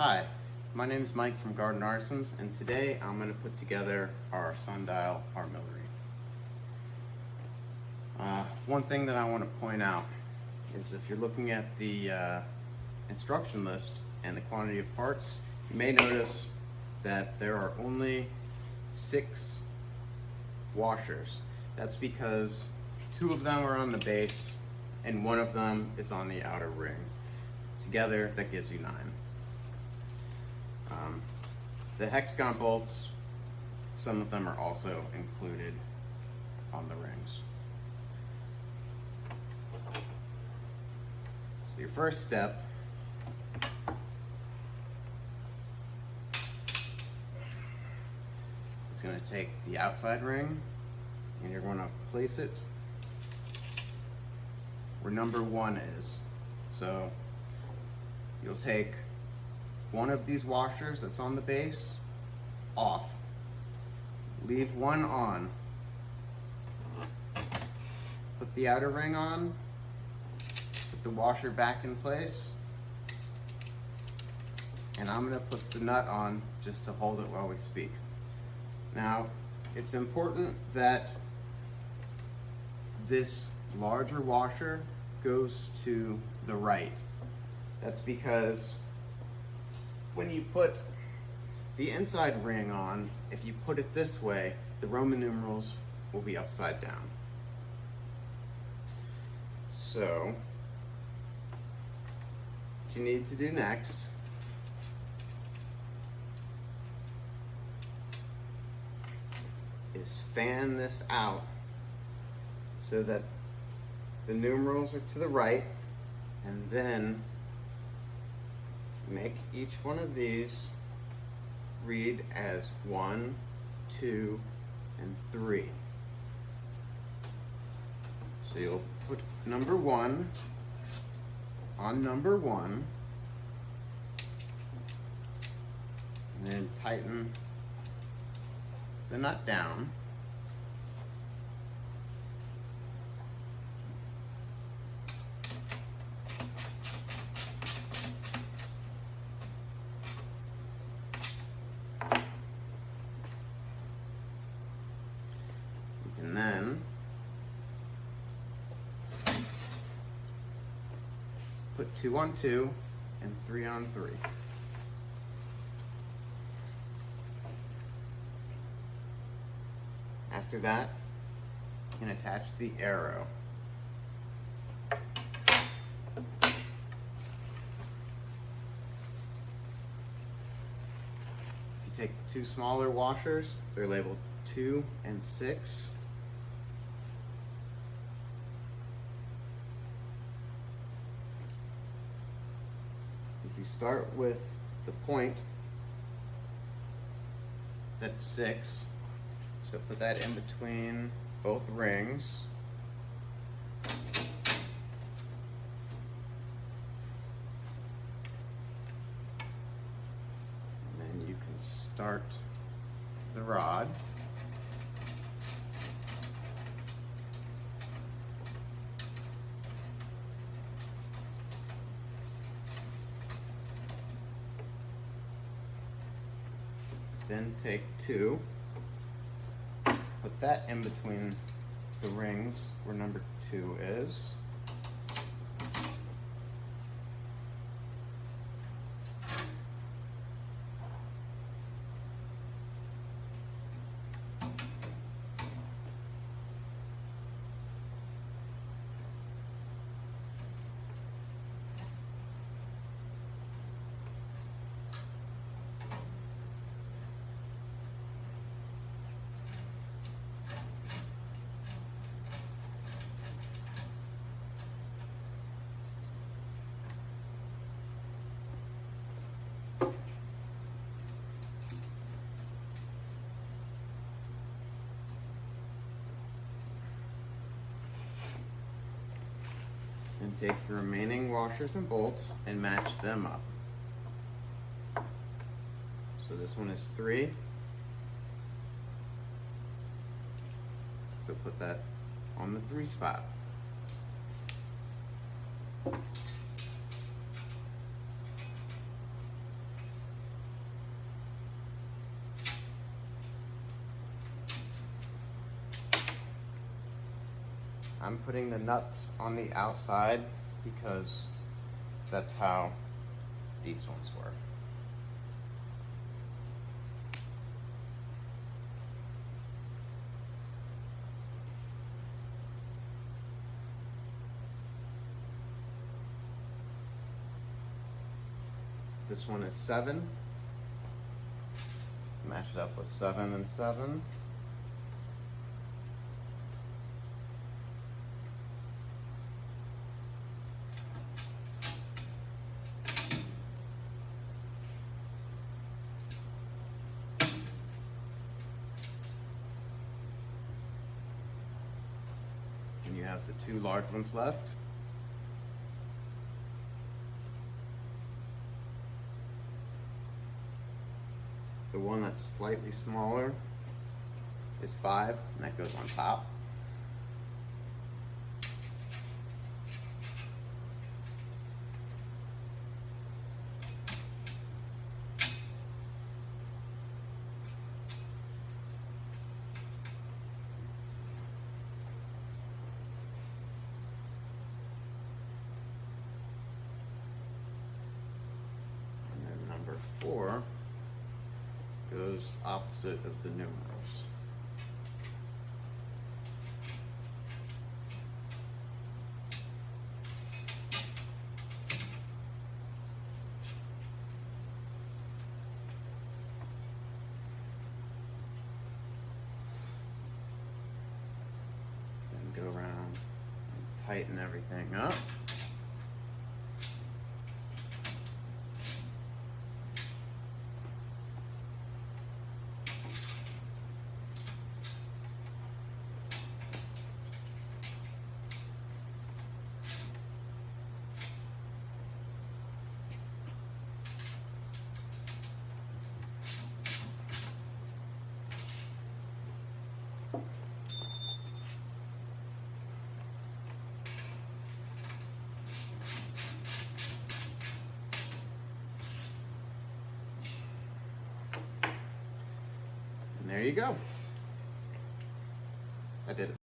Hi, my name is Mike from Garden Artisans, and today I'm going to put together our Sundial Armillary. One thing that I want to point out is if you're looking at the instruction list and the quantity of parts, you may notice that there are only 6 washers. That's because 2 of them are on the base and 1 of them is on the outer ring. Together, that gives you 9. The hexagon bolts, some of them are also included on the rings. So your first step is going to take the outside ring and you're going to place it where number 1 is. So you'll take one of these washers that's on the base off, leave one on, put the outer ring on, put the washer back in place, and I'm going to put the nut on just to hold it while we speak. Now, it's important that this larger washer goes to the right. That's because when you put the inside ring on, if you put it this way, the Roman numerals will be upside down. So, what you need to do next is fan this out so that the numerals are to the right, and then make each one of these read as 1, 2, and 3. So you'll put number 1 on number 1, and then tighten the nut down. And then put 2 on 2 and 3 on 3. After that, you can attach the arrow. If you take the 2 smaller washers, they're labeled 2 and 6. If you start with the point that's 6, so put that in between both rings. And then you can start the rod. Then take 2, put that in between the rings where number 2 is. And take your remaining washers and bolts and match them up. So this one is 3. So put that on the 3 spot. I'm putting the nuts on the outside because that's how these ones were. This one is 7. Let's match it up with 7 and 7. And you have the 2 large ones left. The one that's slightly smaller is 5, and that goes on top. And then number 4 goes opposite of the numerals. Then go around and tighten everything up. And there you go. I did it.